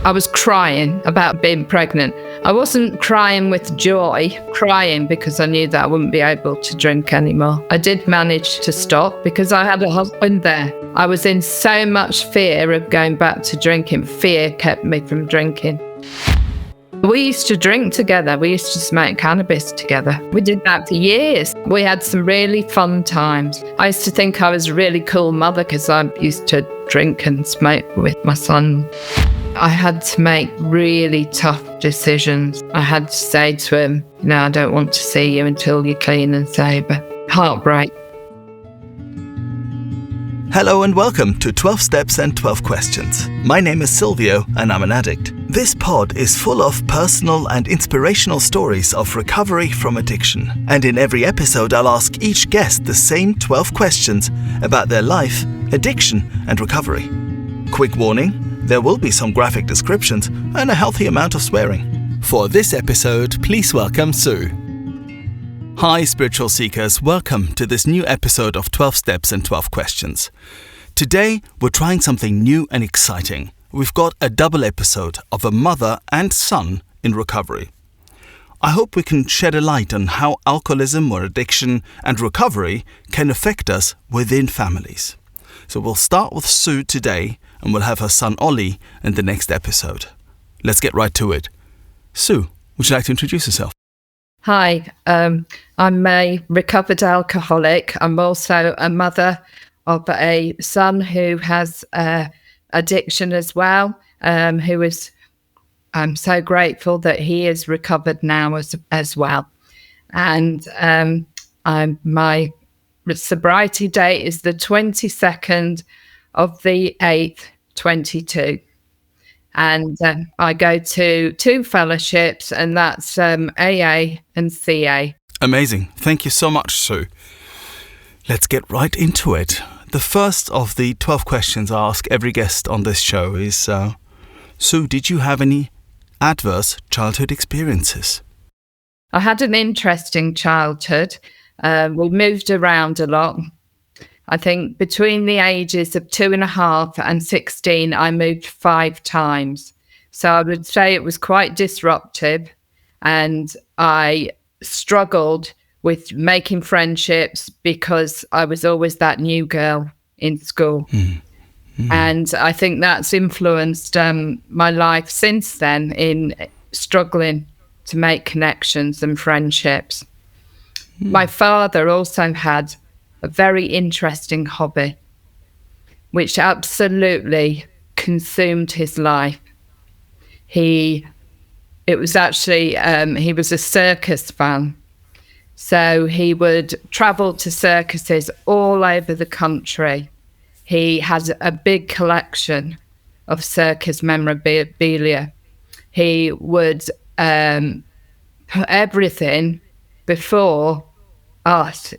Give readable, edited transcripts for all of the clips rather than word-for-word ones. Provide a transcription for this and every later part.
I was crying about being pregnant. I wasn't crying with joy, crying because I knew that I wouldn't be able to drink anymore. I did manage to stop because I had a husband there. I was in so much fear of going back to drinking. Fear kept me from drinking. We used to drink together. We used to smoke cannabis together. We did that for years. We had some really fun times. I used to think I was a really cool mother because I used to drink and smoke with my son. I had to make really tough decisions. I had to say to him, I don't want to see you until you're clean and sober. Heartbreak. Hello and welcome to 12 Steps and 12 Questions. My name is Silvio and I'm an addict. This pod is full of personal and inspirational stories of recovery from addiction. And in every episode I'll ask each guest the same 12 questions about their life, addiction and recovery. Quick warning, there will be some graphic descriptions and a healthy amount of swearing. For this episode, please welcome Sue. Hi spiritual seekers, welcome to this new episode of 12 Steps and 12 Questions. Today we're trying something new and exciting. We've got a double episode of a mother and son in recovery. I hope we can shed a light on how alcoholism or addiction and recovery can affect us within families. So we'll start with Sue today and we'll have her son Ollie in the next episode. Let's get right to it. Sue, would you like to introduce yourself? Hi, I'm a recovered alcoholic. I'm also a mother of a son who has addiction as well, I'm so grateful that he is recovered now as well. And my sobriety date is the 22nd of the 8th, 22. And I go to 2 fellowships, and that's AA and CA. Amazing. Thank you so much, Sue. Let's get right into it. The first of the 12 questions I ask every guest on this show is, Sue, did you have any adverse childhood experiences? I had an interesting childhood. We moved around a lot. I think between the ages of 2.5 and 16, I moved 5 times. So I would say it was quite disruptive, and I struggled with making friendships because I was always that new girl in school. And I think that's influenced my life since then in struggling to make connections and friendships. My father also had a very interesting hobby, which absolutely consumed his life. He was a circus fan. So he would travel to circuses all over the country. He had a big collection of circus memorabilia. He would put everything before us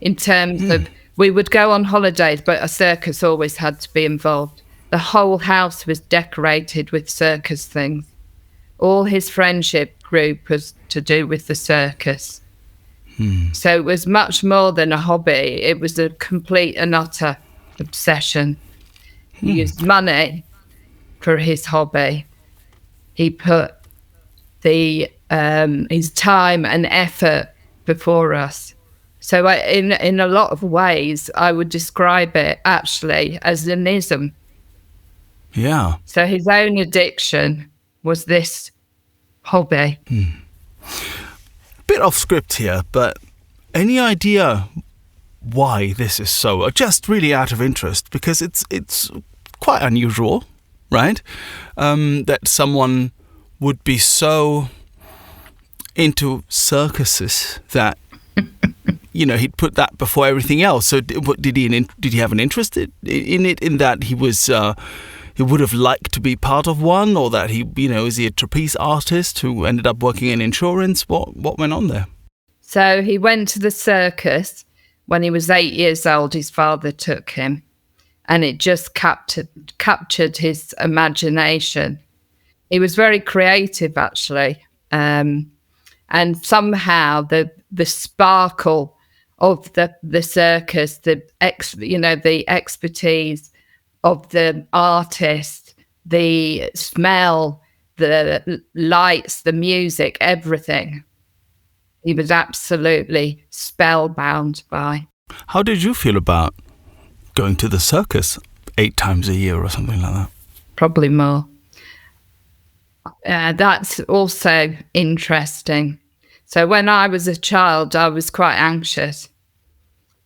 in terms of, we would go on holidays, but a circus always had to be involved. The whole house was decorated with circus things. All his friendship group was to do with the circus. So it was much more than a hobby. It was a complete and utter obsession. He used money for his hobby. He put his time and effort before us. So in a lot of ways, I would describe it actually as an ism. Yeah. So his own addiction was this hobby. Bit off script here, but any idea why this is so? Just really out of interest, because it's quite unusual, right? That someone would be so into circuses that he'd put that before everything else. So did he have an interest in it? In that he was he would have liked to be part of one, or that is he a trapeze artist who ended up working in insurance? What went on there? So he went to the circus when he was 8 years old. His father took him, and it just captured his imagination. He was very creative, actually, and somehow the sparkle of the circus, the expertise of the artist, the smell, the lights, the music, everything. He was absolutely spellbound by. How did you feel about going to the circus 8 times a year or something like that? Probably more. That's also interesting. So when I was a child, I was quite anxious.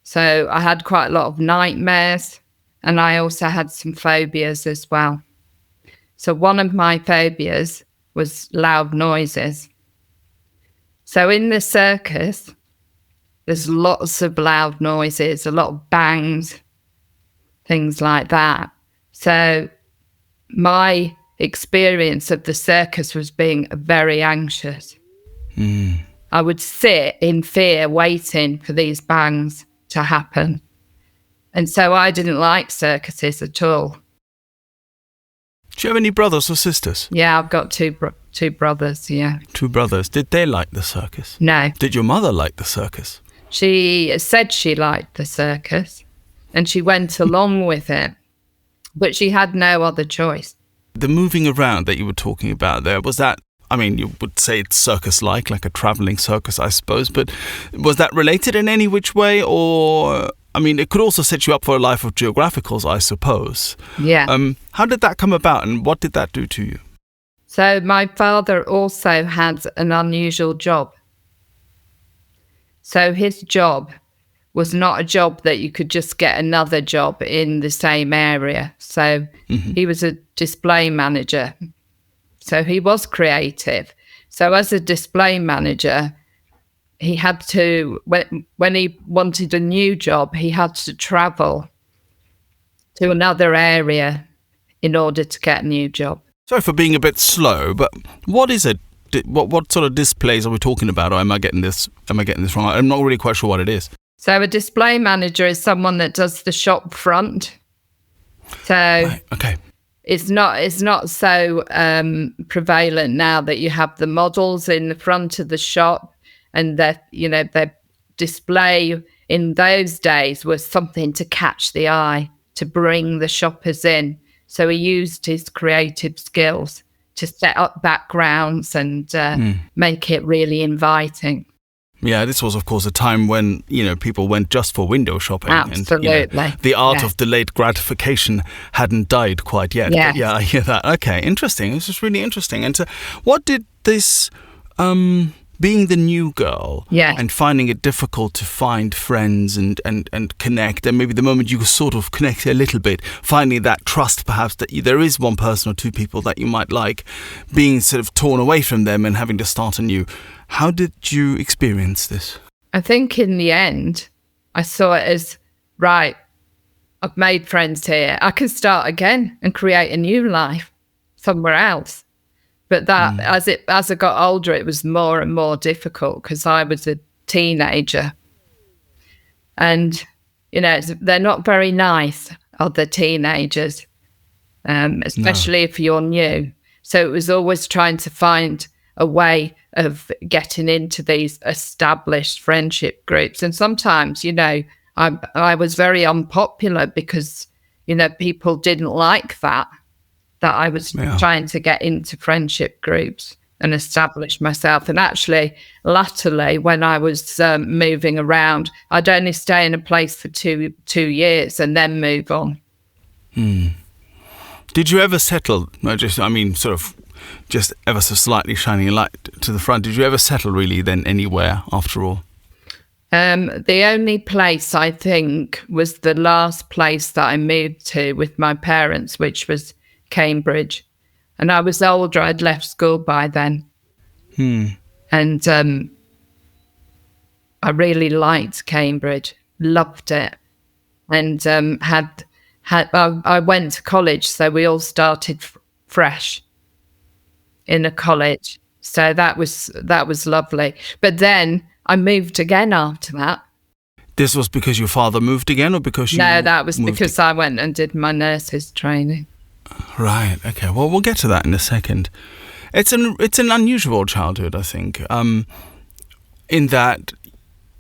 So I had quite a lot of nightmares, and I also had some phobias as well. So one of my phobias was loud noises. So in the circus, there's lots of loud noises, a lot of bangs, things like that. So my experience of the circus was being very anxious. I would sit in fear waiting for these bangs to happen. And so I didn't like circuses at all. Do you have any brothers or sisters? Yeah, I've got two brothers, yeah. 2 brothers. Did they like the circus? No. Did your mother like the circus? She said she liked the circus and she went along with it, but she had no other choice. The moving around that you were talking about there, was that, I mean, you would say it's circus-like a travelling circus, I suppose, but was that related in any which way? Or, I mean, it could also set you up for a life of geographicals, I suppose. Yeah. How did that come about and what did that do to you? So my father also had an unusual job. So his job was not a job that you could just get another job in the same area. So he was a display manager. So he was creative. So as a display manager, he had to, when he wanted a new job, he had to travel to another area in order to get a new job. Sorry for being a bit slow, but what is it? What sort of displays are we talking about? Or am I getting this wrong? I'm not really quite sure what it is. So a display manager is someone that does the shop front. So Right, okay. it's not so prevalent now that you have the models in the front of the shop, and that their display in those days was something to catch the eye, to bring the shoppers in. So he used his creative skills to set up backgrounds and make it really inviting. Yeah, this was, of course, a time when, people went just for window shopping. Absolutely. And, the art of delayed gratification hadn't died quite yet. Yes. But yeah, I hear that. Okay, interesting. This is really interesting. And so what did this, being the new girl and finding it difficult to find friends and connect, and maybe the moment you sort of connect a little bit, finding that trust perhaps that there is one person or 2 people that you might like, being sort of torn away from them and having to start anew. How did you experience this? I think in the end, I saw it as, right, I've made friends here. I can start again and create a new life somewhere else. But that, as I got older, it was more and more difficult because I was a teenager. And, they're not very nice, other teenagers, especially if you're new. So it was always trying to find a way of getting into these established friendship groups. And sometimes, I was very unpopular because, people didn't like that I was trying to get into friendship groups and establish myself. And actually, latterly, when I was moving around, I'd only stay in a place for two years and then move on. Did you ever settle, just ever so slightly shining a light to the front, did you ever settle really then anywhere after all? The only place I think was the last place that I moved to with my parents, which was Cambridge. And I was older, I'd left school by then. And I really liked Cambridge, loved it. And I went to college, so we all started fresh in a college. So that was lovely. But then I moved again after that. This was because your father moved again, or because you No, that was because I went and did my nurse's training. Right, okay. Well, we'll get to that in a second. It's an unusual childhood, I think, in that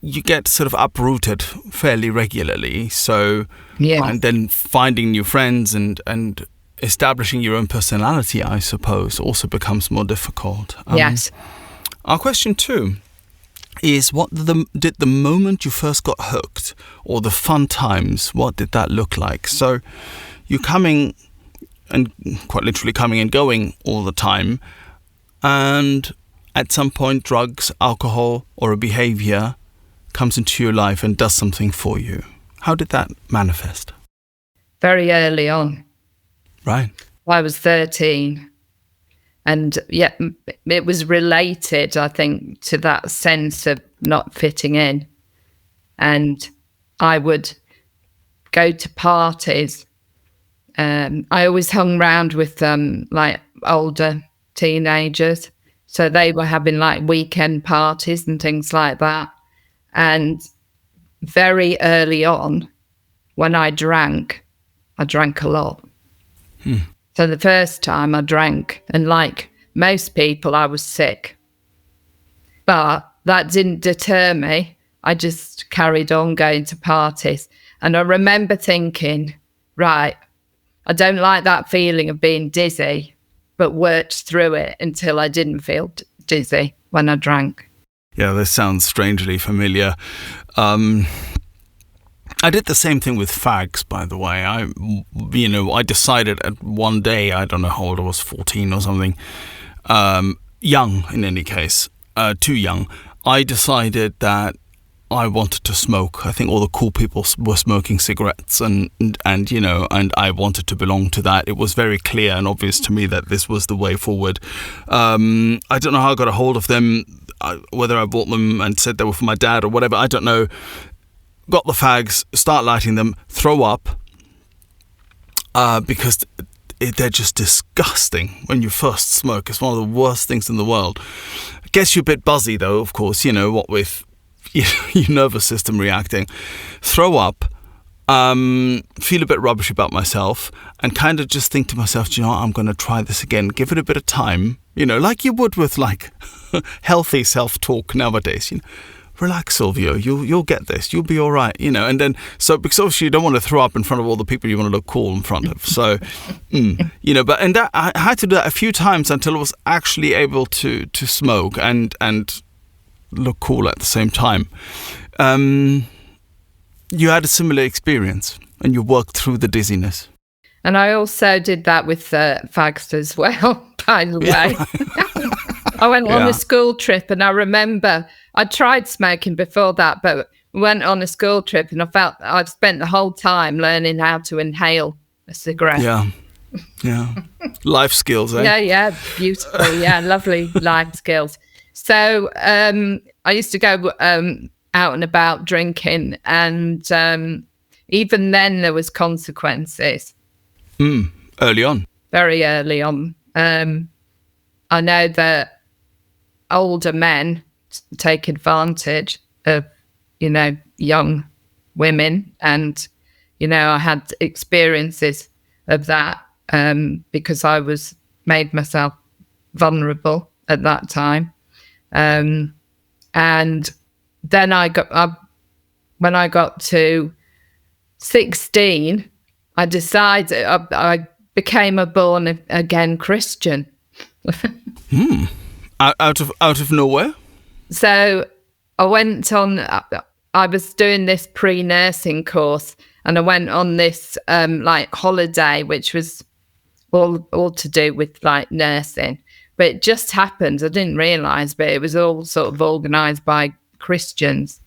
you get sort of uprooted fairly regularly. So, and then finding new friends and establishing your own personality, I suppose, also becomes more difficult. Yes. Our question 2 is, what did the moment you first got hooked, or the fun times, what did that look like? So you're coming, and quite literally coming and going all the time, and at some point drugs, alcohol, or a behavior comes into your life and does something for you. How did that manifest? Very early on. Right. I was 13. And yeah, it was related, I think, to that sense of not fitting in. And I would go to parties. I always hung around with like older teenagers. So they were having like weekend parties and things like that. And very early on, when I drank a lot. So the first time I drank, and like most people, I was sick. But that didn't deter me. I just carried on going to parties. And I remember thinking, right, I don't like that feeling of being dizzy, but worked through it until I didn't feel dizzy when I drank. Yeah, this sounds strangely familiar. I did the same thing with fags, by the way. I decided at one day, I don't know how old I was, 14 or something, young in any case, too young. I decided that I wanted to smoke. I think all the cool people were smoking cigarettes, and I wanted to belong to that. It was very clear and obvious to me that this was the way forward. I don't know how I got a hold of them, whether I bought them and said they were for my dad or whatever, I don't know. Got the fags, start lighting them, throw up, because they're just disgusting when you first smoke. It's one of the worst things in the world. Gets you a bit buzzy though, of course, what with your nervous system reacting. Throw up, feel a bit rubbish about myself, and kind of just think to myself, I'm going to try this again, give it a bit of time, like you would with like healthy self-talk nowadays, Relax, Silvio, you'll get this, you'll be all right, and then, so, because obviously you don't want to throw up in front of all the people you want to look cool in front of, so, but that, I had to do that a few times until I was actually able to smoke and look cool at the same time. You had a similar experience, and you worked through the dizziness. And I also did that with fags as well, by the way. I went on a school trip, and I remember I tried smoking before that, but we went on a school trip, and I felt I'd spent the whole time learning how to inhale a cigarette. Yeah. Life skills, eh? Yeah, beautiful. Yeah, lovely life skills. So I used to go out and about drinking, and even then there was consequences. Early on. Very early on. I know that older men take advantage of, young women. And, I had experiences of that because I made myself vulnerable at that time. And then when I got to 16, I decided I became a born again Christian. Out of nowhere? So I went on, I was doing this pre-nursing course, and I went on this holiday, which was all to do with like nursing. But it just happened, I didn't realise, but it was all sort of organised by Christians.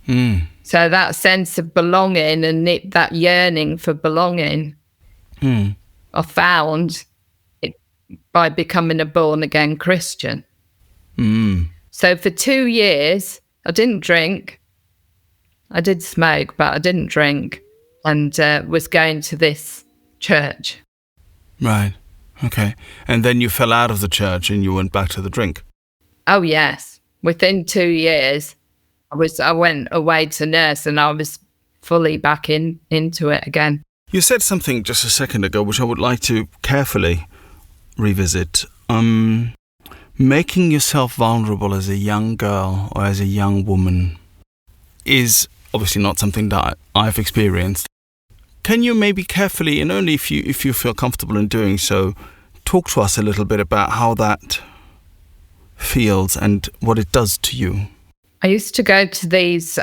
So that sense of belonging and that yearning for belonging, I found it by becoming a born-again Christian. So for 2 years, I didn't drink. I did smoke, but I didn't drink, and was going to this church. Right. Okay. And then you fell out of the church and you went back to the drink. Oh, yes. Within 2 years, I went away to nurse, and I was fully back into it again. You said something just a second ago, which I would like to carefully revisit. Making yourself vulnerable as a young girl or as a young woman is obviously not something that I've experienced. can you maybe carefully, and only if you feel comfortable in doing so, talk to us a little bit about how that feels and what it does to you? I used to go to these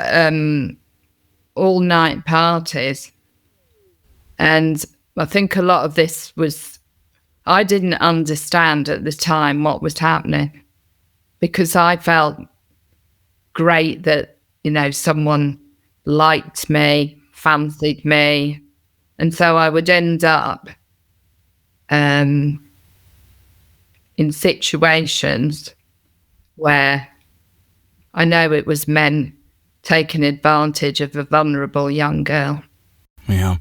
all-night parties, and I think a lot of this was, I didn't understand at the time what was happening, because I felt great that, someone liked me, fancied me, and so I would end up in situations where I know it was men taking advantage of a vulnerable young girl. Yeah.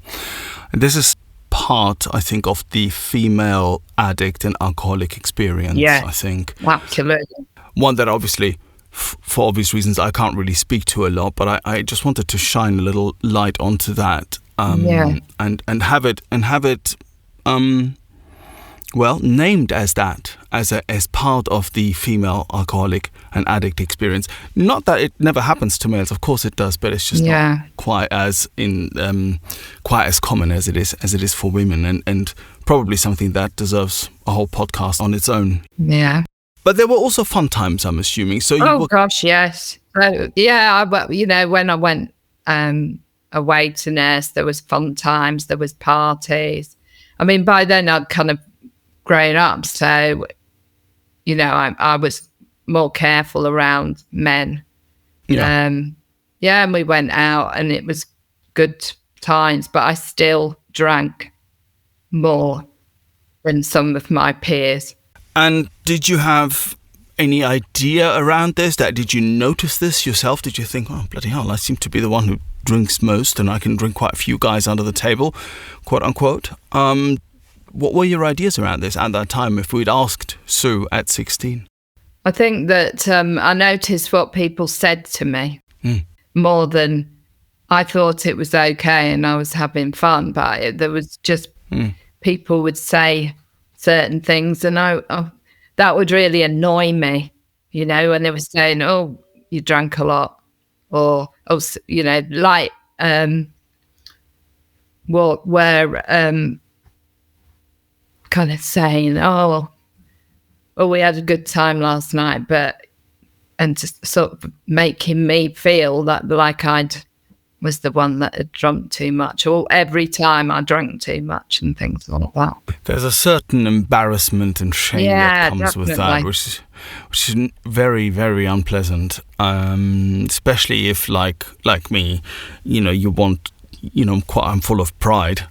And this is part, I think, of the female addict and alcoholic experience, I think. Absolutely. One that obviously, for obvious reasons, I can't really speak to a lot, but I just wanted to shine a little light onto that and have it named as that, as part of the female alcoholic and addict experience. Not that it never happens to males, of course it does, but it's just not quite as common as it is for women, and probably something that deserves a whole podcast on its own. Yeah. But there were also fun times, I'm assuming. So gosh, yes. When I went away to nurse, there was fun times, there was parties. I mean, by then I'd kind of grown up, so I was more careful around men. And we went out and it was good times, but I still drank more than some of my peers. And did you have any idea around this? Did you notice this yourself? Did you think, oh, bloody hell, I seem to be the one who drinks most and I can drink quite a few guys under the table, quote unquote? What were your ideas around this at that time, if we'd asked Sue at 16? I think that I noticed what people said to me more than I thought it was okay and I was having fun, but there was just people would say certain things and that would really annoy me, when they were saying, oh, you drank a lot, or, kind of saying, oh, we had a good time last night, and just sort of making me feel that like was the one that had drunk too much, or every time I drank too much and things like that. There's a certain embarrassment and shame that comes definitely with that, which is very, very unpleasant, especially if, like me, you want, I'm full of pride,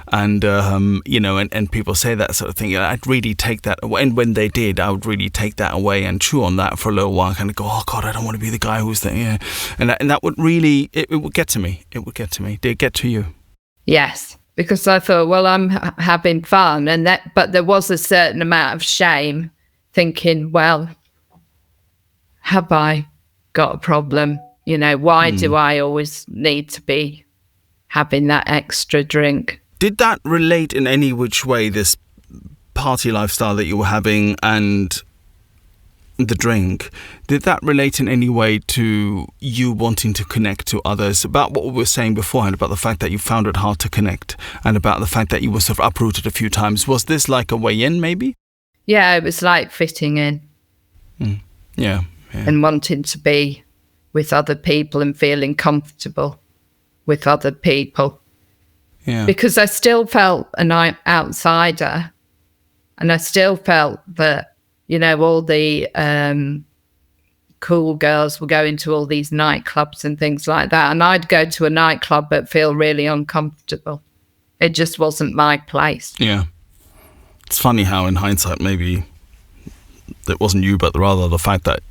and and people say that sort of thing. I'd really take that away, and when they did, I would really take that away and chew on that for a little while, kind of go, oh God, I don't want to be the guy who's there, and that would really, it would get to me. Did it get to you? Yes, because I thought, well, I'm having fun, but there was a certain amount of shame, thinking, well, have I got a problem? Why do I always need to be having that extra drink? Did that relate in any which way, this party lifestyle that you were having and the drink, did that relate in any way to you wanting to connect to others? About what we were saying beforehand, about the fact that you found it hard to connect, and about the fact that you were sort of uprooted a few times. Was this like a way in, maybe? Yeah, it was like fitting in. Yeah. And wanting to be with other people and feeling comfortable with other people. Yeah. Because I still felt an outsider, and I still felt that, all the cool girls were going to all these nightclubs and things like that, and I'd go to a nightclub but feel really uncomfortable. It just wasn't my place. Yeah. It's funny how in hindsight maybe it wasn't you, but rather the fact that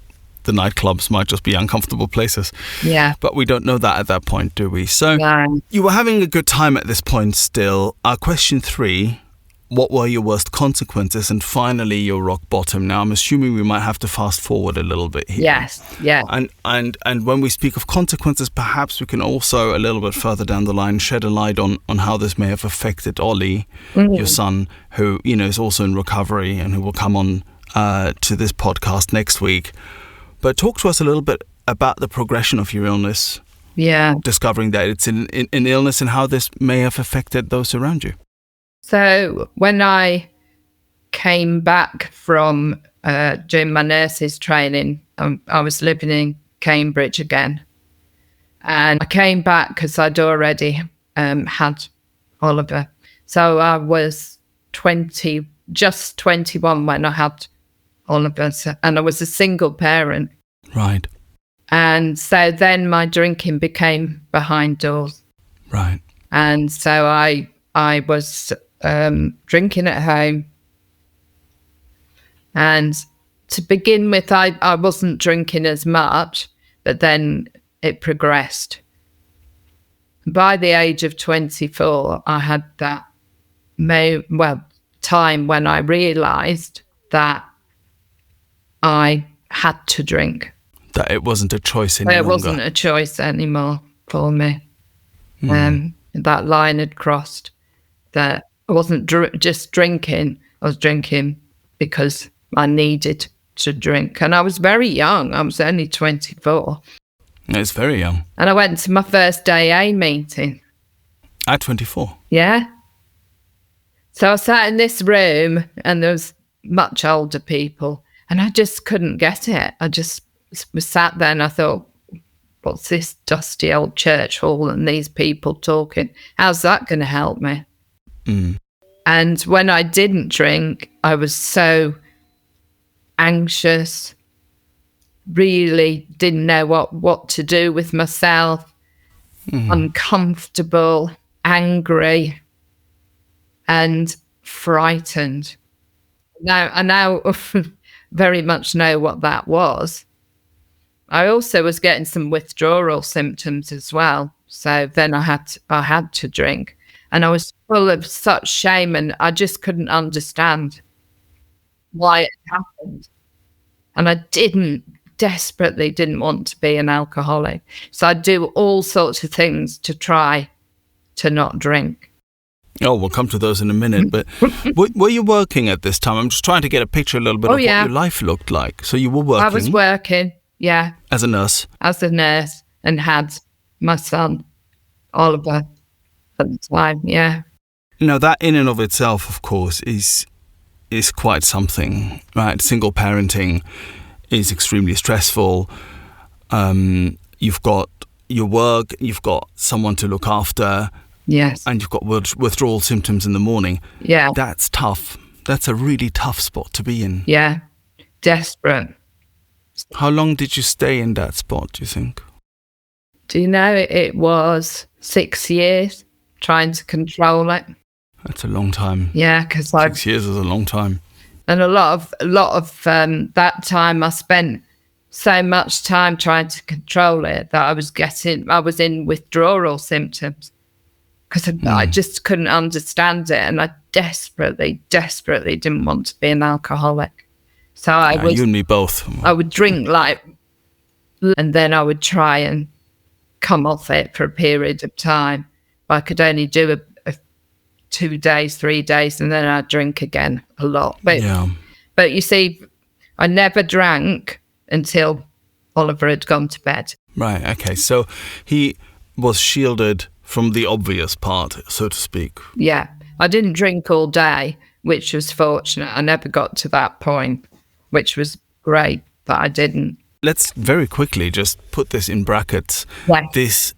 the nightclubs might just be uncomfortable places. Yeah. But we don't know that at that point, do we? So No. You were having a good time at this point still. Question 3, what were your worst consequences? And finally, your rock bottom. Now, I'm assuming we might have to fast forward a little bit here. Yes, yeah. And when we speak of consequences, perhaps we can also, a little bit further down the line, shed a light on how this may have affected Ollie, your son, who, is also in recovery and who will come on to this podcast next week. But talk to us a little bit about the progression of your illness discovering that it's an illness and how this may have affected those around you? So when I came back from doing my nurse's training, I was living in Cambridge again. And I came back because I'd already had Oliver. So I was just 21 when I had Oliver, and I was a single parent. Right. And so then my drinking became behind doors. Right. And so I was drinking at home. And to begin with, I wasn't drinking as much, but then it progressed. By the age of 24, I had that time when I realised that I had to drink. That it wasn't a choice any longer. It wasn't a choice anymore for me. That line had crossed. That I wasn't just drinking. I was drinking because I needed to drink. And I was very young. I was only 24. It's very young. And I went to my first AA meeting. At 24? Yeah. So I sat in this room and there was much older people and I just couldn't get it. I just was sat there and I thought, what's this dusty old church hall and these people talking? How's that going to help me? And when I didn't drink, I was so anxious, really didn't know what to do with myself, uncomfortable, angry, and frightened. Now, I now very much know what that was. I also was getting some withdrawal symptoms as well. So then I had to drink. And I was full of such shame and I just couldn't understand why it happened. And I desperately didn't want to be an alcoholic. So I'd do all sorts of things to try to not drink. Oh, we'll come to those in a minute. But were you working at this time? I'm just trying to get a picture a little bit of what your life looked like. So you were working? I was working, yeah. As a nurse? As a nurse, and had my son, Oliver, at the time, yeah. Now, that in and of itself, of course, is quite something, right? Single parenting is extremely stressful. You've got your work, you've got someone to look after. Yes. And you've got withdrawal symptoms in the morning. Yeah. That's tough. That's a really tough spot to be in. Yeah. Desperate. How long did you stay in that spot, do you think? Do you know, it was 6 years trying to control it. That's a long time. Yeah, because 6 years is a long time. And a lot of that time I spent so much time trying to control it that I was in withdrawal symptoms because I just couldn't understand it, and I desperately didn't want to be an alcoholic. So you and me both. I would drink and then I would try and come off it for a period of time. But I could only do a 2 days, 3 days, and then I'd drink again a lot. But you see, I never drank until Oliver had gone to bed. Right, okay. So he was shielded from the obvious part, so to speak. Yeah. I didn't drink all day, which was fortunate. I never got to that point, which was great, but I didn't. Let's very quickly just put this in brackets. Yeah. There's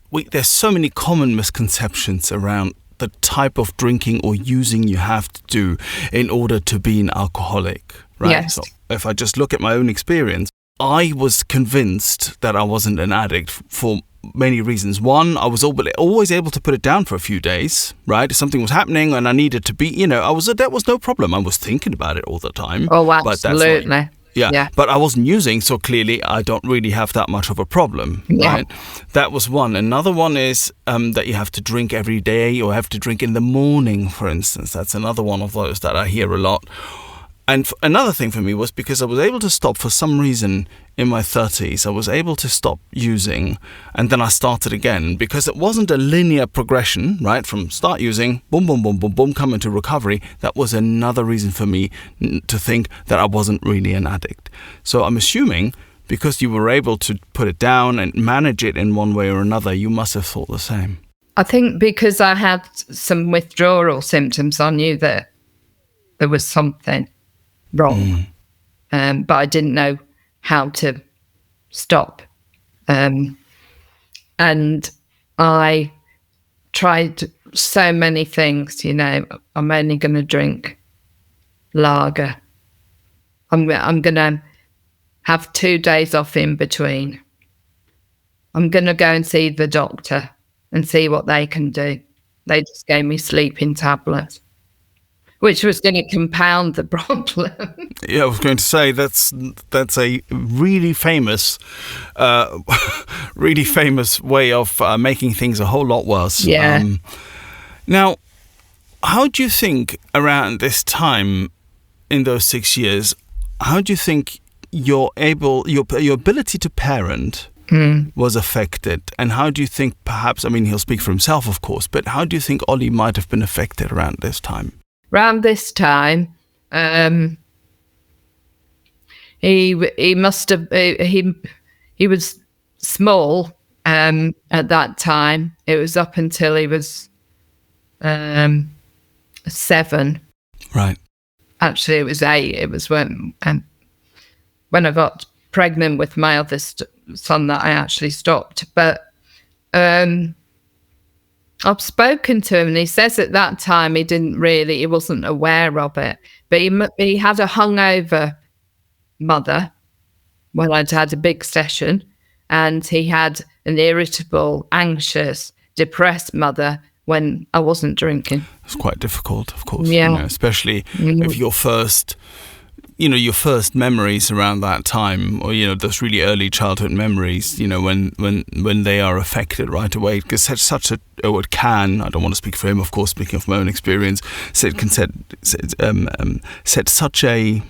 so many common misconceptions around the type of drinking or using you have to do in order to be an alcoholic, right? Yes. So if I just look at my own experience, I was convinced that I wasn't an addict for many reasons. One, I was always able to put it down for a few days, right? If something was happening and I needed to be, that was no problem. I was thinking about it all the time. Oh, absolutely. Yeah, but I wasn't using, so clearly I don't really have that much of a problem, right? That was one. Another one is that you have to drink every day or have to drink in the morning, for instance. That's another one of those that I hear a lot. And another thing for me was because I was able to stop for some reason in my 30s. I was able to stop using and then I started again because it wasn't a linear progression, right? From start using, boom, boom, boom, boom, boom, come into recovery. That was another reason for me to think that I wasn't really an addict. So I'm assuming because you were able to put it down and manage it in one way or another, you must have thought the same. I think because I had some withdrawal symptoms, I knew that there was something wrong, but I didn't know how to stop. And I tried so many things, I'm only going to drink lager. I'm going to have 2 days off in between. I'm going to go and see the doctor and see what they can do. They just gave me sleeping tablets, which was going to compound the problem. Yeah, I was going to say that's a really famous way of making things a whole lot worse. Yeah. Now, how do you think around this time in those 6 years, how do you think your ability to parent was affected? And how do you think perhaps, he'll speak for himself, of course, but how do you think Ollie might have been affected around this time? Around this time, he must have, he was small at that time. It was up until he was 7. Right. Actually, it was 8. It was when I got pregnant with my other son that I actually stopped. But I've spoken to him, and he says at that time he wasn't aware of it. But he had a hungover mother when I'd had a big session, and he had an irritable, anxious, depressed mother when I wasn't drinking. It's quite difficult, of course. Yeah. Especially if your first memories around that time, or those really early childhood memories, when they are affected right away, because it can, I don't want to speak for him, of course, speaking of my own experience, it can set such a,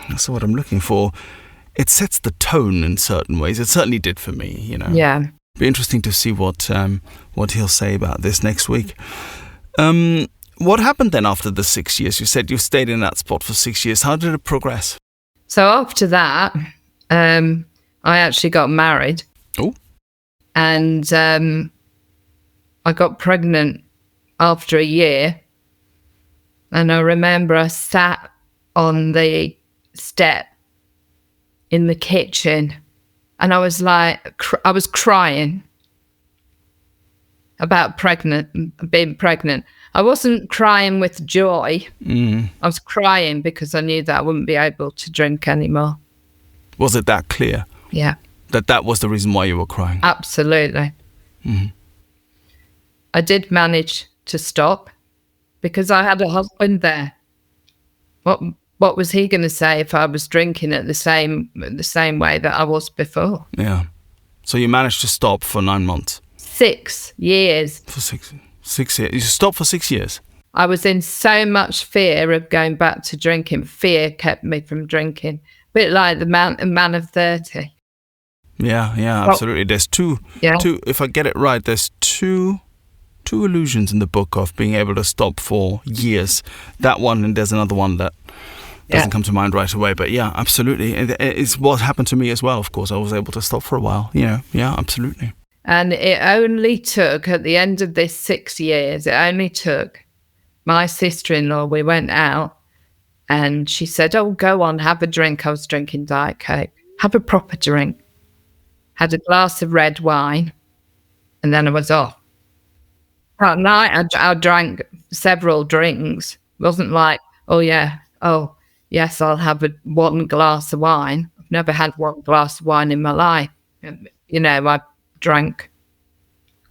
that's what I'm looking for, it sets the tone in certain ways. It certainly did for me, Yeah. Be interesting to see what he'll say about this next week. What happened then after the 6 years? You said you stayed in that spot for 6 years. How did it progress? So after that, I actually got married. Oh. And I got pregnant after a year. And I remember I sat on the step in the kitchen, and I was I was crying about being pregnant. I wasn't crying with joy. I was crying because I knew that I wouldn't be able to drink anymore. Was it that clear? Yeah. That was the reason why you were crying? Absolutely. I did manage to stop because I had a husband there. What was he going to say if I was drinking at the same way that I was before? Yeah. So you managed to stop for 9 months? 6 years. For 6 years. You stopped for 6 years? I was in so much fear of going back to drinking. Fear kept me from drinking. A bit like the man of 30. Yeah, absolutely. There's two, if I get it right, there's two illusions in the book of being able to stop for years. That one, and there's another one that doesn't come to mind right away. But yeah, absolutely. It's what happened to me as well, of course. I was able to stop for a while. Yeah, absolutely. And it only took, at the end of this 6 years, my sister-in-law, we went out, and she said, "Oh, go on, have a drink." I was drinking Diet Coke. Have a proper drink. Had a glass of red wine, and then I was off. That night, I drank several drinks. It wasn't like, oh, yes, I'll have one glass of wine. I've never had one glass of wine in my life. I drank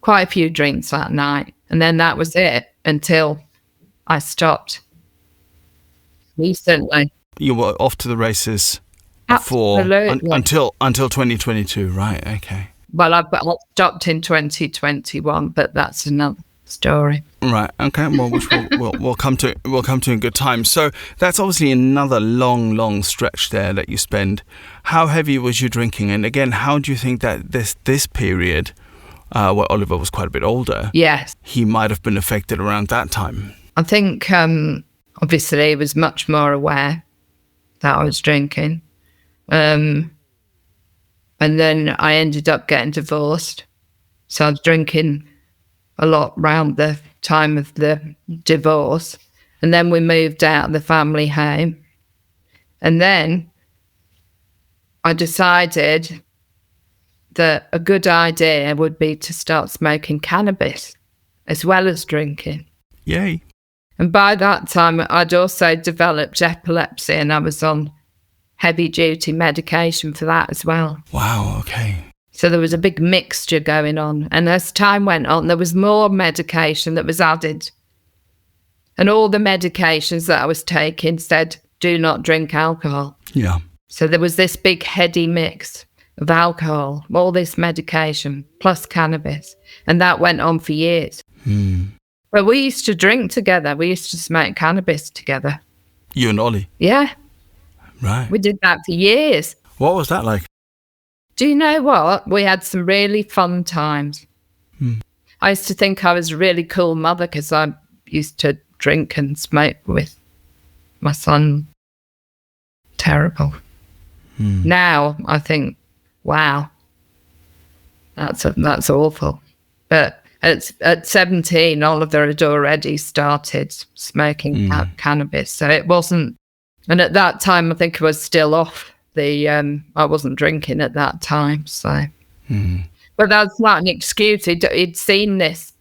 quite a few drinks that night. And then that was it until I stopped recently. You were off to the races until 2022, right? Okay. Well, I stopped in 2021, but that's another story. Right. Okay. Well, which we'll come to. We'll come to in good time. So that's obviously another long stretch there that you spend. How heavy was you drinking? And again, how do you think that this period, where Oliver was quite a bit older, yes, he might have been affected around that time? I think obviously he was much more aware that I was drinking. And then I ended up getting divorced. So I was drinking a lot round the time of the divorce. And then we moved out of the family home. And then I decided that a good idea would be to start smoking cannabis as well as drinking. Yay. And by that time, I'd also developed epilepsy, and I was on heavy-duty medication for that as well. Wow, okay. So there was a big mixture going on. And as time went on, there was more medication that was added. And all the medications that I was taking said, do not drink alcohol. Yeah. So there was this big heady mix of alcohol, all this medication, plus cannabis. And that went on for years. But we used to drink together. We used to smoke cannabis together. You and Ollie? Yeah. Right. We did that for years. What was that like? Do you know what? We had some really fun times. I used to think I was a really cool mother because I used to drink and smoke with my son. Terrible. Now I think, wow, that's awful. But at 17, Oliver had already started smoking cannabis. So it wasn't, and at that time, I think I was still off I wasn't drinking at that time. So, but that's not an excuse. He'd seen this,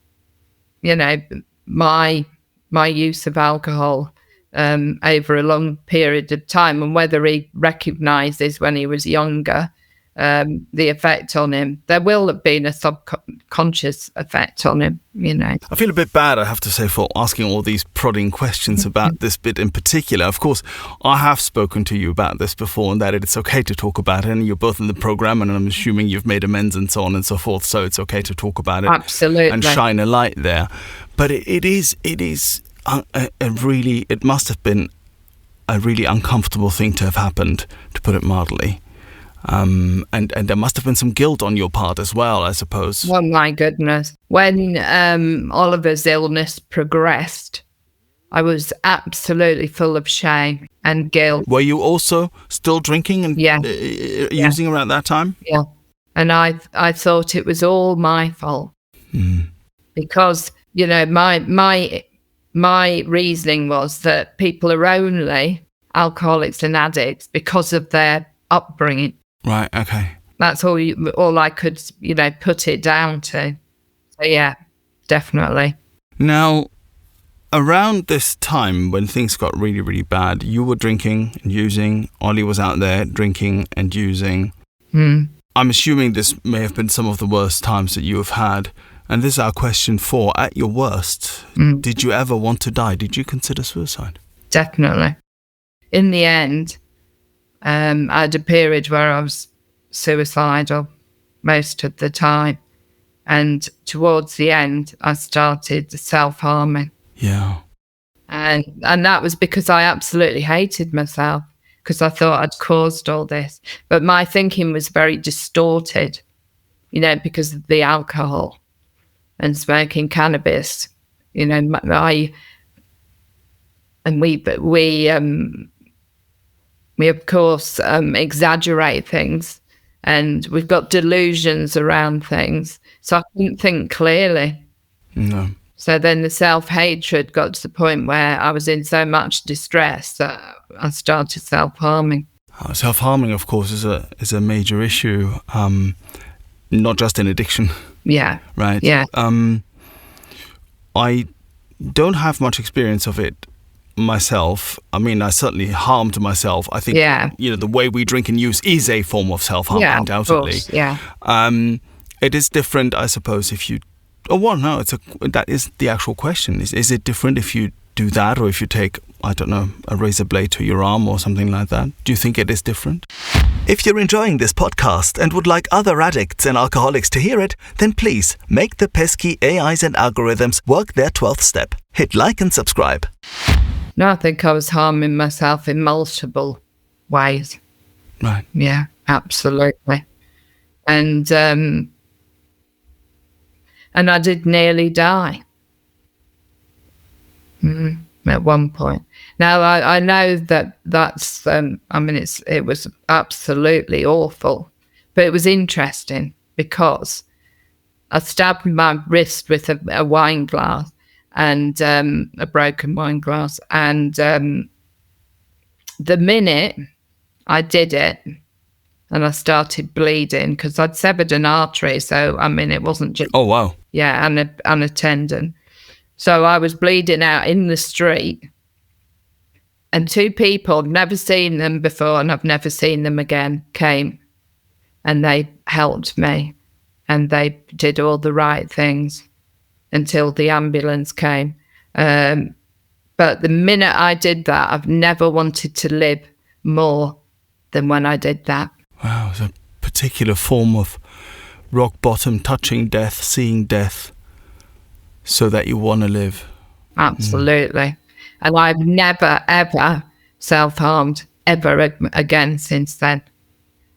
my use of alcohol over a long period of time, and whether he recognises when he was younger the effect on him. There will have been a subconscious effect on him, I feel a bit bad, I have to say, for asking all these prodding questions about this bit in particular. Of course, I have spoken to you about this before, and that it's okay to talk about it, and you're both in the programme, and I'm assuming you've made amends and so on and so forth, so it's okay to talk about it. Absolutely. And shine a light there. But it must have been a really uncomfortable thing to have happened, to put it mildly. And there must have been some guilt on your part as well, I suppose. Oh my goodness. When Oliver's illness progressed, I was absolutely full of shame and guilt. Were you also still drinking and using around that time? Yeah. And I thought it was all my fault. Because, my reasoning was that people are only alcoholics and addicts because of their upbringing. Right, okay. That's all I could, put it down to. So, yeah, definitely. Now, around this time when things got really, really bad, you were drinking and using. Ollie was out there drinking and using. I'm assuming this may have been some of the worst times that you have had. And this is our question 4. At your worst, did you ever want to die? Did you consider suicide? Definitely. In the end, I had a period where I was suicidal most of the time. And towards the end, I started self-harming. Yeah. And that was because I absolutely hated myself, because I thought I'd caused all this. But my thinking was very distorted, because of the alcohol and smoking cannabis. We of course exaggerate things, and we've got delusions around things. So I couldn't think clearly. No. So then the self-hatred got to the point where I was in so much distress that I started self-harming. Self-harming, of course, is a major issue, not just in addiction. Yeah. Right? Yeah. I don't have much experience of it myself. I mean, I certainly harmed myself. I think, the way we drink and use is a form of self-harm, undoubtedly. Of course, yeah. It is different, I suppose, if you... Oh, well, no, that is the actual question. Is it different if you do that, or if you take, I don't know, a razor blade to your arm or something like that? Do you think it is different? If you're enjoying this podcast and would like other addicts and alcoholics to hear it, then please make the pesky AIs and algorithms work their 12th step. Hit like and subscribe. No, I think I was harming myself in multiple ways. Right. Yeah, absolutely. And I did nearly die at one point. Now, I know that's, it was absolutely awful But it was interesting because I stabbed my wrist with a wine glass and a broken wine glass. And the minute I did it and I started bleeding, because I'd severed an artery. So, I mean, it wasn't just... Oh, wow. Yeah, and a tendon. So I was bleeding out in the street. And two people, I've never seen them before and I've never seen them again, came and they helped me. And they did all the right things until the ambulance came. But the minute I did that, I've never wanted to live more than when I did that. Wow, it's a particular form of rock bottom, touching death, seeing death, so that you want to live. Absolutely. And I've never, ever self-harmed ever again since then.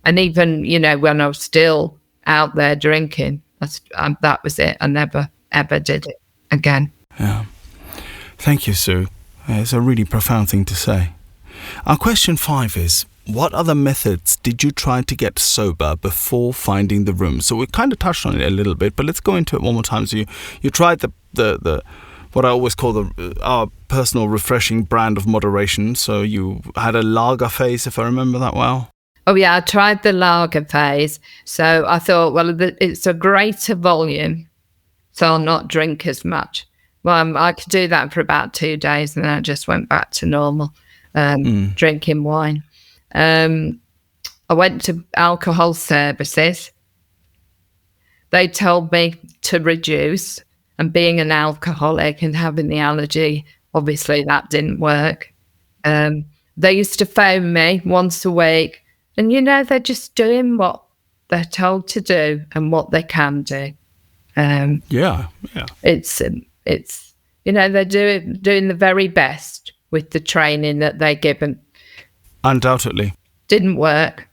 And even, you know, when I was still out there drinking, that was it. I never, ever did it again. Yeah. Thank you, Sue. It's a really profound thing to say. Our question 5 is, what other methods did you try to get sober before finding the room? So we kind of touched on it a little bit, but let's go into it one more time. So you tried the what I always call our personal refreshing brand of moderation. So you had a lager phase, if I remember that well. Oh, yeah, I tried the lager phase. So I thought, well, it's a greater volume, so I'll not drink as much. Well, I could do that for about 2 days, and then I just went back to normal drinking wine. I went to alcohol services. They told me to reduce, and being an alcoholic and having the allergy, obviously that didn't work. They used to phone me once a week, and, you know, they're just doing what they're told to do and what they can do. Yeah. It's you know, they're doing the very best with the training that they're given. Undoubtedly. Didn't work.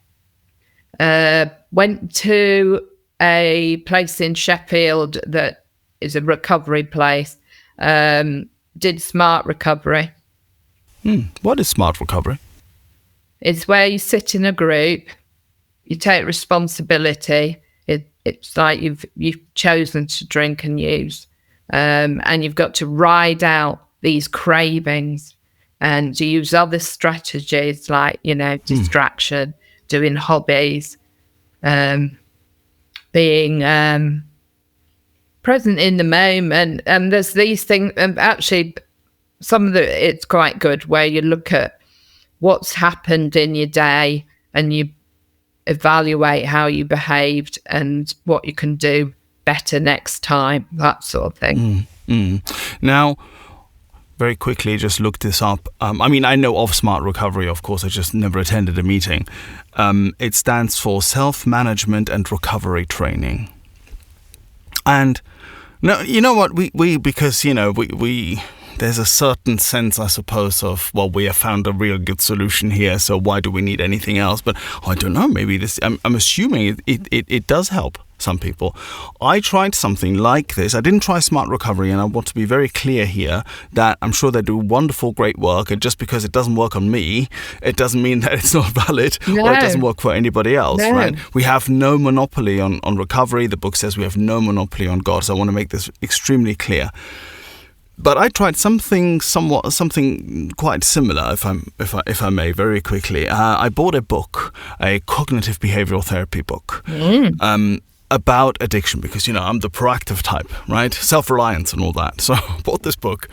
Went to a place in Sheffield that is a recovery place. Did smart recovery. What is smart recovery? It's where you sit in a group, you take responsibility. It's like you've chosen to drink and use, and you've got to ride out these cravings and use other strategies like, you know, distraction, doing hobbies, being present in the moment. And there's these things, and actually it's quite good where you look at what's happened in your day and you evaluate how you behaved and what you can do better next time, that sort of thing. Now, very quickly, just look this up. I mean, I know of Smart Recovery, of course, I just never attended a meeting. It stands for Self-Management and Recovery Training. And no, you know what, we because, you know, we there's a certain sense, I suppose, of, well, we have found a real good solution here, so why do we need anything else? But I don't know, maybe this, I'm assuming it does help some people. I tried something like this. I didn't try Smart Recovery, and I want to be very clear here that I'm sure they do wonderful, great work, and just because it doesn't work on me, it doesn't mean that it's not valid or it doesn't work for anybody else, right? We have no monopoly on recovery. The book says we have no monopoly on God, so I want to make this extremely clear. But I tried something quite similar, if I may, very quickly. I bought a book, a cognitive behavioral therapy book, about addiction, because, you know, I'm the proactive type, right? Self-reliance and all that. So I bought this book,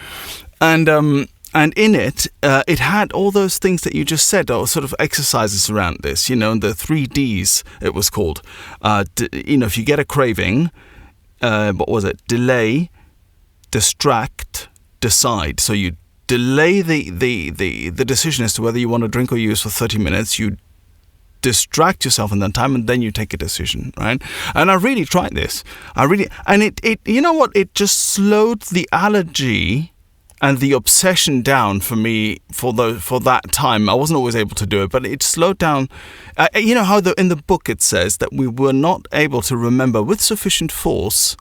and in it, it had all those things that you just said, or sort of exercises around this, you know, the 3 Ds, it was called. You know, if you get a craving, what was it? Delay, distract, decide. So you delay the decision as to whether you want to drink or use for 30 minutes. You distract yourself in that time, and then you take a decision, right? And I really tried this. And it you know what? It just slowed the allergy and the obsession down for me for that time. I wasn't always able to do it, but it slowed down. You know how in the book it says that we were not able to remember with sufficient force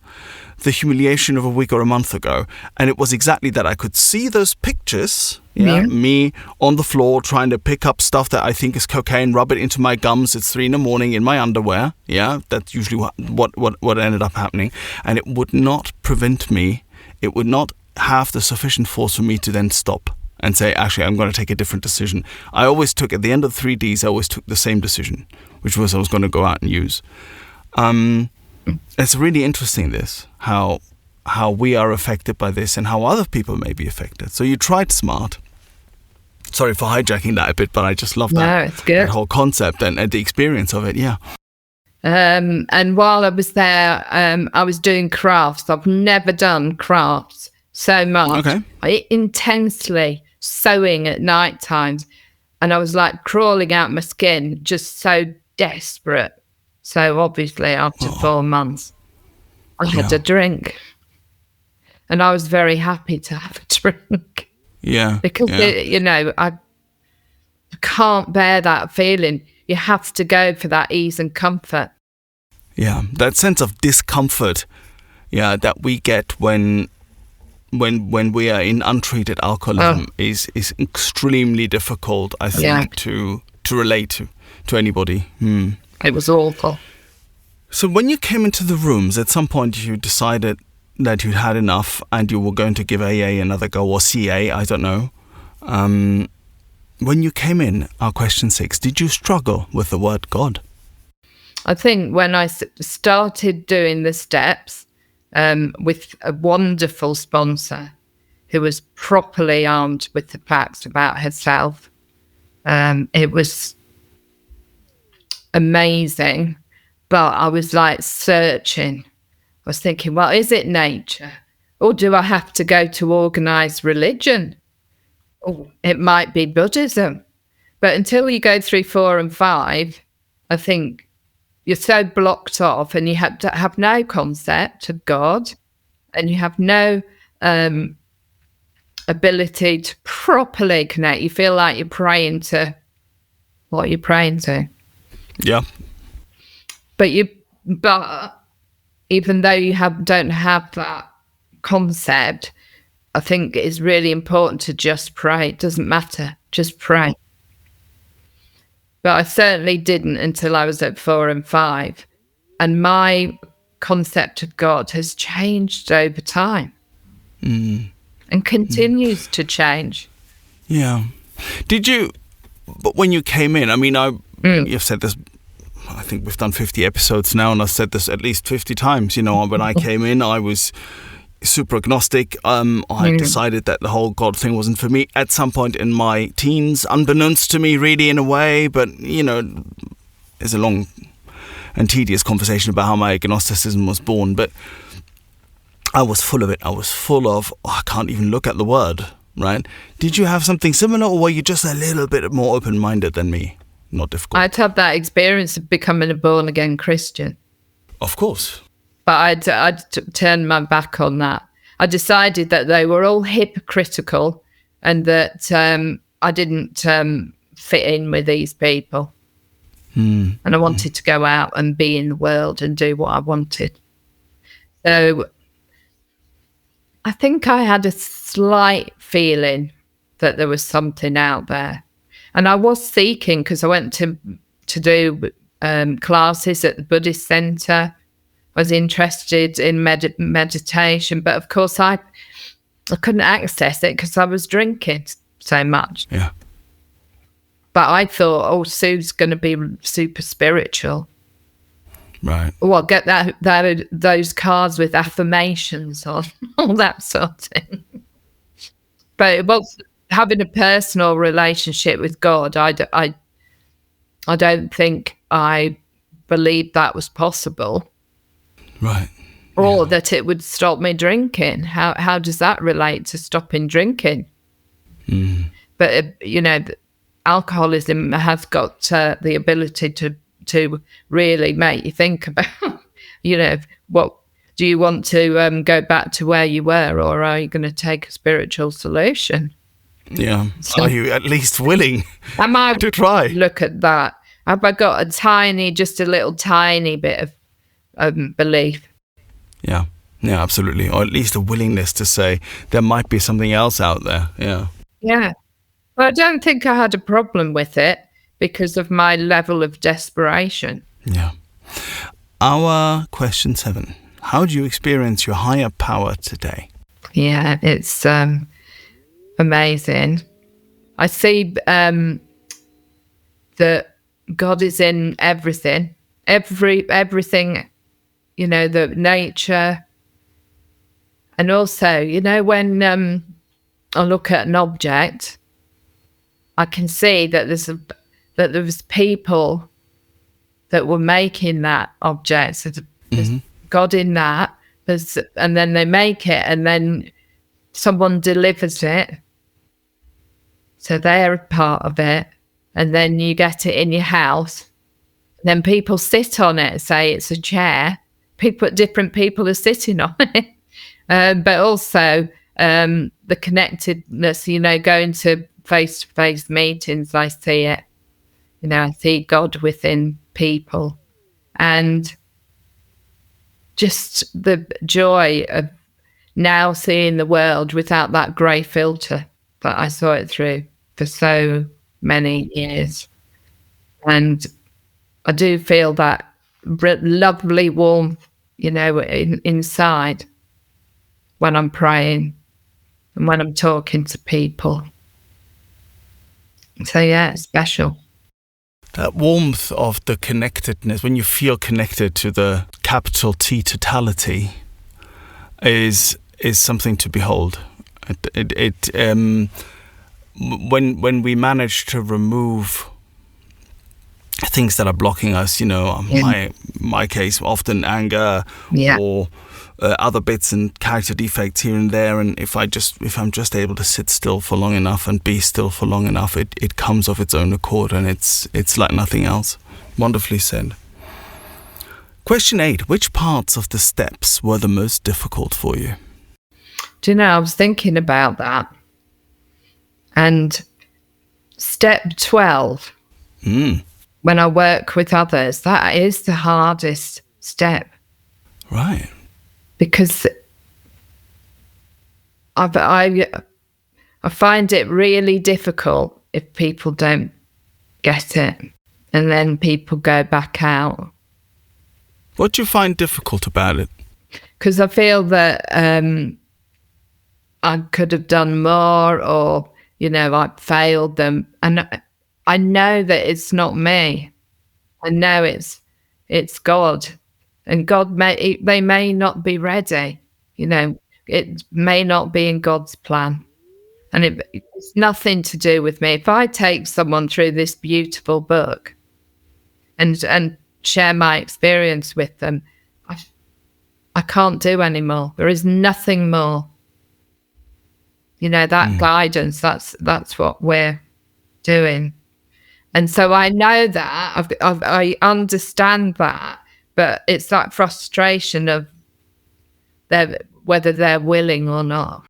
the humiliation of a week or a month ago. And it was exactly that. I could see those pictures, me on the floor trying to pick up stuff that I think is cocaine, rub it into my gums. It's 3 a.m. in my underwear. Yeah, that's usually what ended up happening. And it would not prevent me. It would not have the sufficient force for me to then stop and say, actually, I'm going to take a different decision. I always took, at the end of 3 Ds, I always took the same decision, which was I was going to go out and use. It's really interesting, this, how we are affected by this and how other people may be affected. So you tried SMART. Sorry for hijacking that a bit, but I just love that. No, it's good. That whole concept and the experience of it, yeah. And while I was there, I was doing crafts. I've never done crafts so much. Okay. Intensely sewing at night times. And I was like crawling out my skin, just so desperate. So obviously after 4 months, I had a drink. And I was very happy to have a drink. Yeah. Because, I can't bear that feeling. You have to go for that ease and comfort. Yeah, that sense of discomfort, that we get when we are in untreated alcoholism is extremely difficult, I think, to relate to anybody. It was awful. So when you came into the rooms, at some point you decided that you'd had enough and you were going to give AA another go, or CA, I don't know. When you came in, our question 6, did you struggle with the word God? I think when I started doing the steps with a wonderful sponsor who was properly armed with the facts about herself, it was amazing. But I was like searching. I was thinking, well, is it nature? Or do I have to go to organised religion? Or it might be Buddhism. But until you go through 4 and 5, I think you're so blocked off and you have no concept of God and you have no ability to properly connect. You feel like you're praying to what you're praying to. Yeah. But even though you don't have that concept, I think it's really important to just pray. It doesn't matter. Just pray. But I certainly didn't until I was at 4 and 5. And my concept of God has changed over time and continues to change. Yeah. But when you came in, I mean, you've said this, I think we've done 50 episodes now, and I've said this at least 50 times. When I came in, I was super agnostic. I decided that the whole God thing wasn't for me at some point in my teens, unbeknownst to me, really, in a way. But, there's a long and tedious conversation about how my agnosticism was born. But I was full of it. I was full of, I can't even look at the word, right? Did you have something similar, or were you just a little bit more open-minded than me? Not difficult. I'd had that experience of becoming a born-again Christian. Of course. But I'd turned my back on that. I decided that they were all hypocritical and that I didn't fit in with these people. And I wanted to go out and be in the world and do what I wanted. So I think I had a slight feeling that there was something out there. And I was seeking, because I went to do classes at the Buddhist Centre. I was interested in meditation, but of course I couldn't access it because I was drinking so much. Yeah. But I thought, Sue's going to be super spiritual. Right. Well, get those cards with affirmations on, all that sort of thing. But it was having a personal relationship with God. I don't think I believed that was possible. Right. Or that it would stop me drinking. How does that relate to stopping drinking? But, alcoholism has got the ability to really make you think about, what do you want to go back to where you were, or are you going to take a spiritual solution? Yeah. So, are you at least willing to try? Look at that. Have I got just a little tiny bit of belief? Yeah. Yeah, absolutely. Or at least a willingness to say there might be something else out there. Yeah. Yeah. Well, I don't think I had a problem with it because of my level of desperation. Yeah. Our question 7. How do you experience your higher power today? Yeah, it's amazing. I see that God is in everything, everything, the nature. And also, when I look at an object, I can see that there was people that were making that object. So there's God in that, and then they make it, and then someone delivers it. So they're a part of it, and then you get it in your house. Then people sit on it, say it's a chair. Different people are sitting on it, but also the connectedness. Going to face-to-face meetings, I see it. I see God within people, and just the joy of now seeing the world without that grey filter that I saw it through for so many years. And I do feel that lovely warmth, inside when I'm praying and when I'm talking to people. So yeah, it's special. That warmth of the connectedness, when you feel connected to the capital T totality, is something to behold. When we manage to remove things that are blocking us, my case, often anger or other bits and character defects here and there, and if I'm just able to sit still for long enough and be still for long enough, it comes of its own accord, and it's like nothing else. Wonderfully said. Question 8. Which parts of the steps were the most difficult for you? Do you know, I was thinking about that. And step 12, when I work with others, that is the hardest step. Right. Because I find it really difficult if people don't get it, and then people go back out. What do you find difficult about it? Because I feel that I could have done more, or I failed them, and I know that it's not me. I know it's God. And God they may not be ready, it may not be in God's plan. And it's nothing to do with me. If I take someone through this beautiful book and share my experience with them, I can't do any more. There is nothing more. That guidance, that's what we're doing. And so I know that, I understand that, but it's that frustration of whether they're willing or not.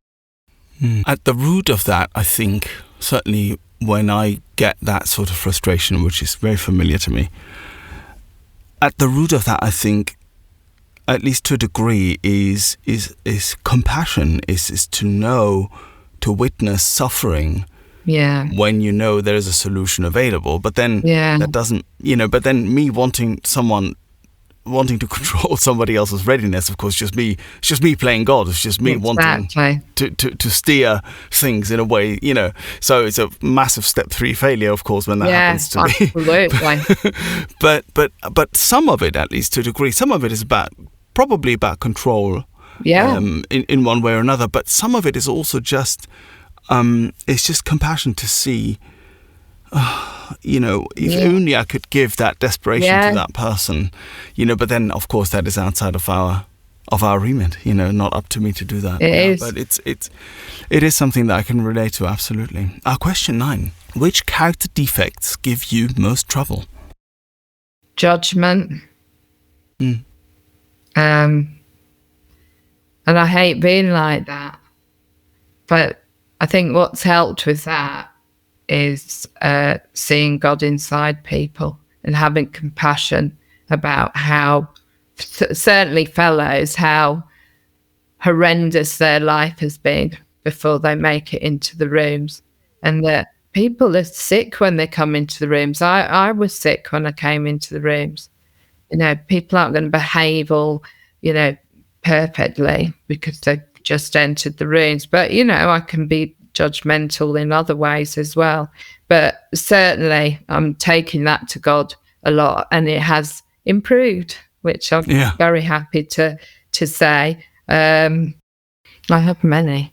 At the root of that, I think, certainly when I get that sort of frustration, which is very familiar to me, at the root of that, I think, at least to a degree, is compassion, is to know, to witness suffering. Yeah. When there is a solution available, but then that doesn't, but then me wanting to control somebody else's readiness, of course, it's just me playing God. It's just me wanting to steer things in a way, So it's a massive step 3 failure, of course, when that happens to me. Absolutely. but some of it, at least to a degree, some of it is probably about control. Yeah. In one way or another, but some of it is also just. It's just compassion to see, if only I could give that desperation to that person, but then of course that is outside of our remit, not up to me to do that. It is. But it is something that I can relate to, absolutely. Question 9. Which character defects give you most trouble? Judgment. And I hate being like that. But I think what's helped with that is seeing God inside people and having compassion about how, certainly fellows, how horrendous their life has been before they make it into the rooms, and that people are sick when they come into the rooms. I was sick when I came into the rooms. People aren't going to behave all, perfectly because they just entered the rooms. But, I can be judgmental in other ways as well. But certainly I'm taking that to God a lot, and it has improved, which I'm very happy to say. I have many.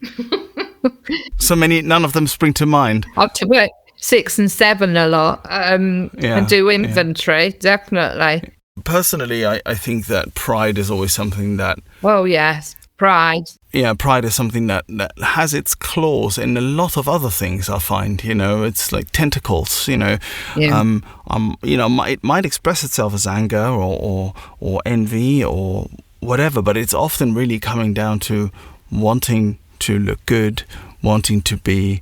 So many, none of them spring to mind. Up to work 6 and 7 a lot, and do inventory, definitely. Personally, I think that pride is always something that... Oh, yes, pride. Yeah, pride is something that has its claws in a lot of other things, I find. It's like tentacles, Yeah. It might express itself as anger or envy or whatever, but it's often really coming down to wanting to look good, wanting to be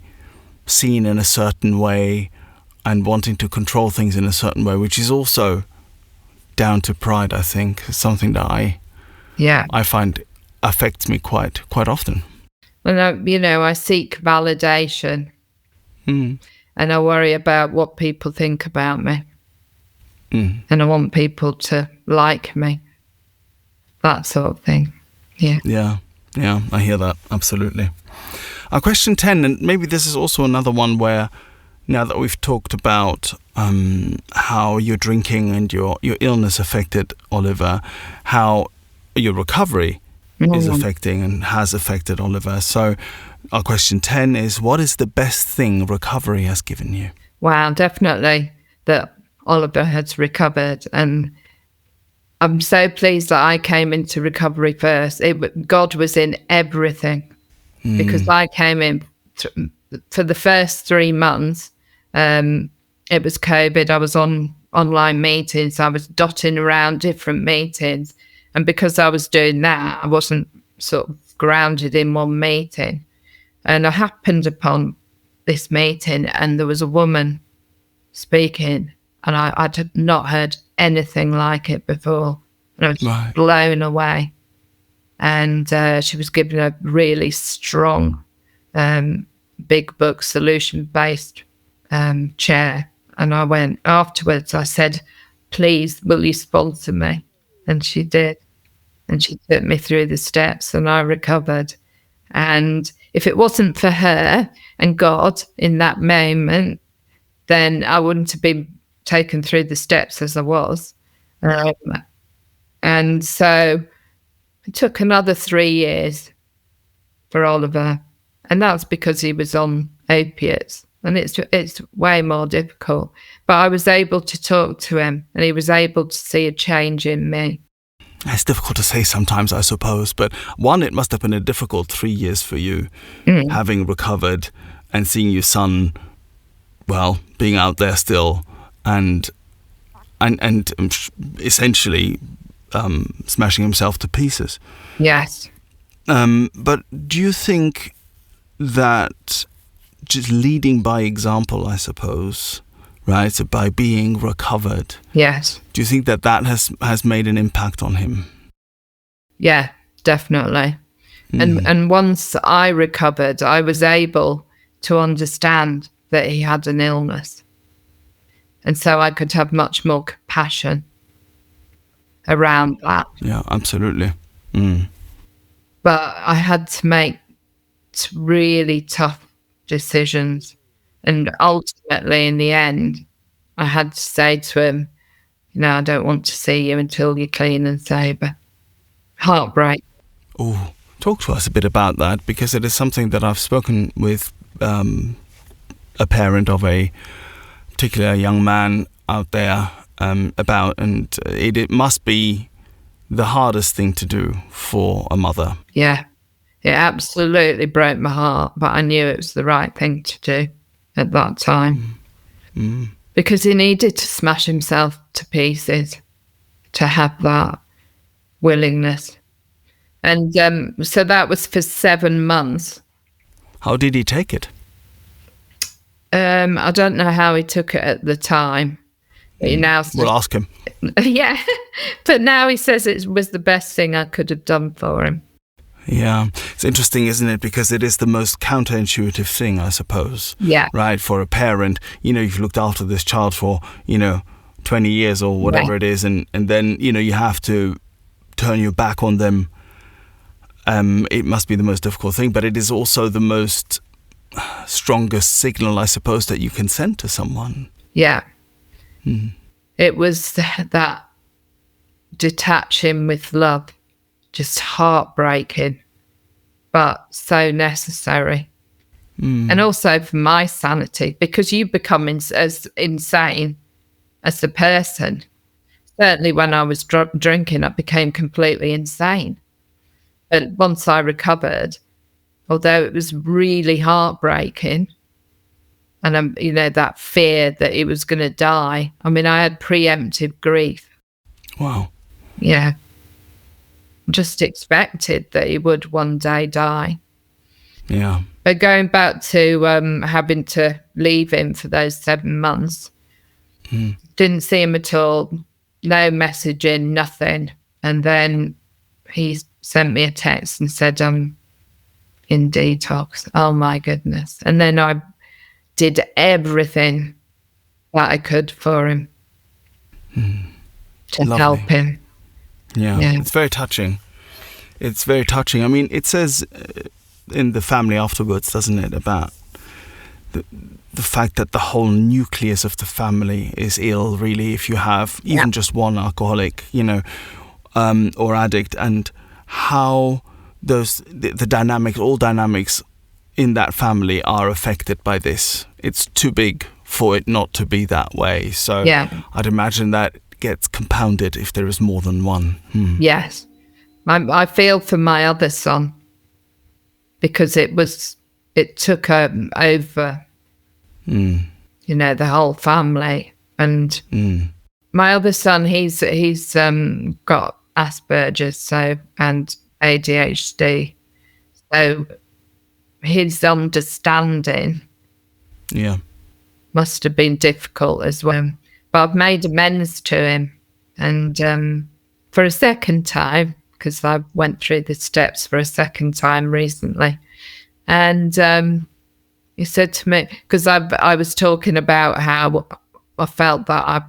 seen in a certain way, and wanting to control things in a certain way, which is also down to pride, I think. It's something that I find affects me quite often. Well, I seek validation, and I worry about what people think about me, and I want people to like me, that sort of thing. Yeah, I hear that, absolutely. Question 10, and maybe this is also another one where, now that we've talked about how your drinking and your illness affected Oliver, how your recovery is affecting and has affected Oliver. So our question 10 is, what is the best thing recovery has given you? Wow, definitely that Oliver has recovered. And I'm so pleased that I came into recovery first. God was in everything, because I came in for the first 3 months. It was COVID. I was on online meetings. I was dotting around different meetings. And because I was doing that, I wasn't sort of grounded in one meeting. And I happened upon this meeting, and there was a woman speaking, and I'd not heard anything like it before. And I was blown away. And she was giving a really strong, big book, solution-based chair. And I went afterwards, I said, please, will you sponsor me? And she did. And she took me through the steps, and I recovered. And if it wasn't for her and God in that moment, then I wouldn't have been taken through the steps as I was. And so it took another 3 years for Oliver. And that's because he was on opiates. And it's way more difficult. But I was able to talk to him, and he was able to see a change in me. It's difficult to say sometimes, I suppose. But one, it must have been a difficult 3 years for you, having recovered and seeing your son, being out there still and essentially smashing himself to pieces. Yes. But do you think that just leading by example, I suppose, right? So by being recovered. Yes. Do you think that has made an impact on him? Yeah, definitely. And once I recovered, I was able to understand that he had an illness. And so I could have much more compassion around that. Yeah, absolutely. But I had to make really tough decisions. And ultimately, in the end, I had to say to him, I don't want to see you until you're clean and sober. Heartbreak. Oh, talk to us a bit about that, because it is something that I've spoken with a parent of a particular young man out there about, and it must be the hardest thing to do for a mother. Yeah, it absolutely broke my heart, but I knew it was the right thing to do at that time. Because he needed to smash himself to pieces to have that willingness. And so that was for 7 months. How did he take it? I don't know how he took it at the time. But he now we'll ask him. Yeah, but now he says it was the best thing I could have done for him. Yeah. It's interesting, isn't it? Because it is the most counterintuitive thing, I suppose. Yeah. Right? For a parent, you've looked after this child for, 20 years or whatever it is. And then, you have to turn your back on them. It must be the most difficult thing, but it is also the most strongest signal, I suppose, that you can send to someone. Yeah. It was that detach him with love, just heartbreaking, but so necessary. And also for my sanity, because you become as insane as a person. Certainly when I was drinking, I became completely insane. But once I recovered, although it was really heartbreaking, and that fear that he was going to die. I mean, I had preemptive grief. Wow. Yeah. Just expected that he would one day die. Yeah. But going back to having to leave him for those 7 months, didn't see him at all, no messaging, nothing. And then he sent me a text and said, I'm in detox. Oh, my goodness. And then I did everything that I could for him to help him. Yeah, it's very touching. It's very touching. I mean, it says in the family afterwards, doesn't it, about the fact that the whole nucleus of the family is ill, really, if you have even just one alcoholic, or addict, and how the dynamics, all dynamics in that family are affected by this. It's too big for it not to be that way. So I'd imagine that gets compounded if there is more than one. Yes. I feel for my other son, because it took over, the whole family. And my other son, he's got Asperger's, and ADHD. So his understanding must have been difficult as well. But I've made amends to him. And for a second time, because I went through the steps for a second time recently. And he said to me, because I was talking about how I felt that I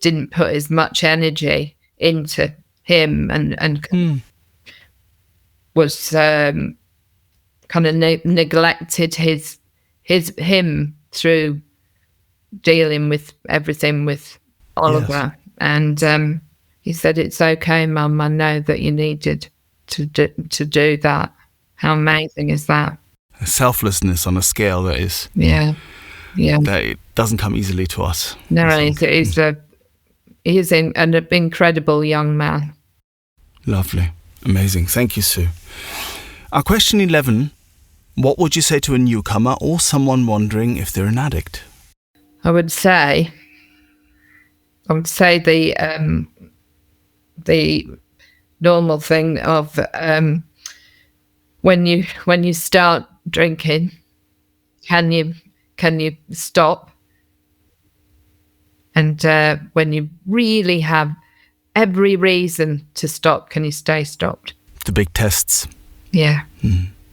didn't put as much energy into him and was kind of neglected him through dealing with everything with Oliver. And he said, it's okay, Mum, I know that you needed to do that. How amazing is that? Selflessness on a scale that is that it doesn't come easily to us. No, he's an incredible young man. Lovely. Amazing. Thank you, Sue. Our question 11, what would you say to a newcomer or someone wondering if they're an addict? I would say the normal thing of when you start drinking, can you stop? And when you really have every reason to stop, can you stay stopped? The big tests. Yeah.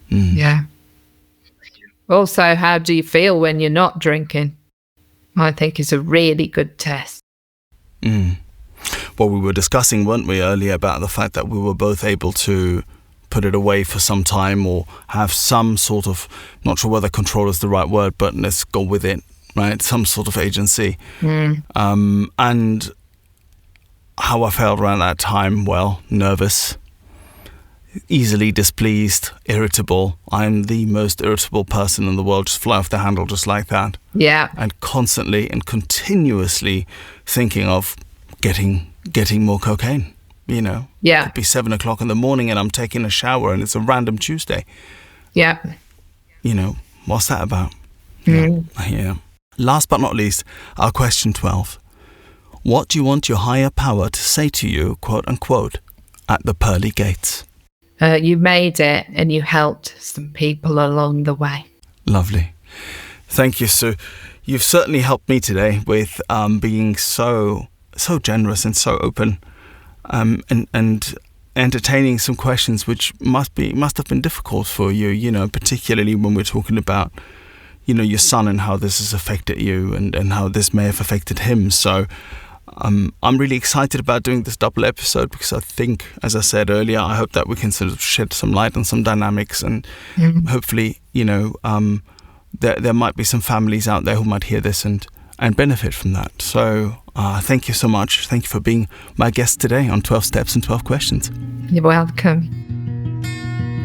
Yeah. Also, how do you feel when you're not drinking? I think is a really good test. Well, we were discussing, weren't we, earlier about the fact that we were both able to put it away for some time or have some sort of, not sure whether control is the right word, but let's go with it, right? Some sort of agency. And how I felt around that time, well, nervous, easily displeased, irritable. I'm the most irritable person in the world, just fly off the handle just like that. Yeah. And constantly and continuously thinking of getting more cocaine, Yeah. It could be 7 o'clock in the morning and I'm taking a shower and it's a random Tuesday. Yeah. What's that about? Yeah. Last but not least, our question 12. What do you want your higher power to say to you, quote unquote, at the pearly gates? You made it and you helped some people along the way. Lovely. Thank you, Sue. You've certainly helped me today with being so generous and so open. And entertaining some questions which must have been difficult for you, particularly when we're talking about, your son and how this has affected you and how this may have affected him. So I'm really excited about doing this double episode because I think, as I said earlier, I hope that we can sort of shed some light on some dynamics and hopefully, there might be some families out there who might hear this and benefit from that. So thank you so much. Thank you for being my guest today on 12 Steps and 12 Questions. You're welcome.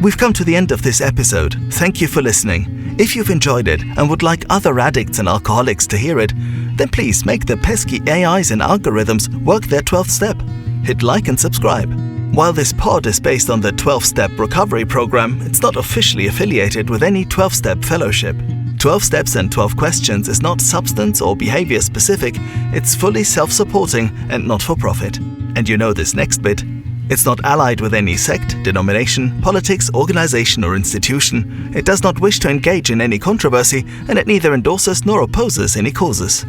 We've come to the end of this episode. Thank you for listening. If you've enjoyed it and would like other addicts and alcoholics to hear it, then please make the pesky AIs and algorithms work their 12th step. Hit like and subscribe. While this pod is based on the 12-step recovery program, it's not officially affiliated with any 12-step fellowship. 12 Steps and 12 Questions is not substance or behavior specific, it's fully self-supporting and not-for-profit. And you know this next bit. It's not allied with any sect, denomination, politics, organization or institution. It does not wish to engage in any controversy, and it neither endorses nor opposes any causes.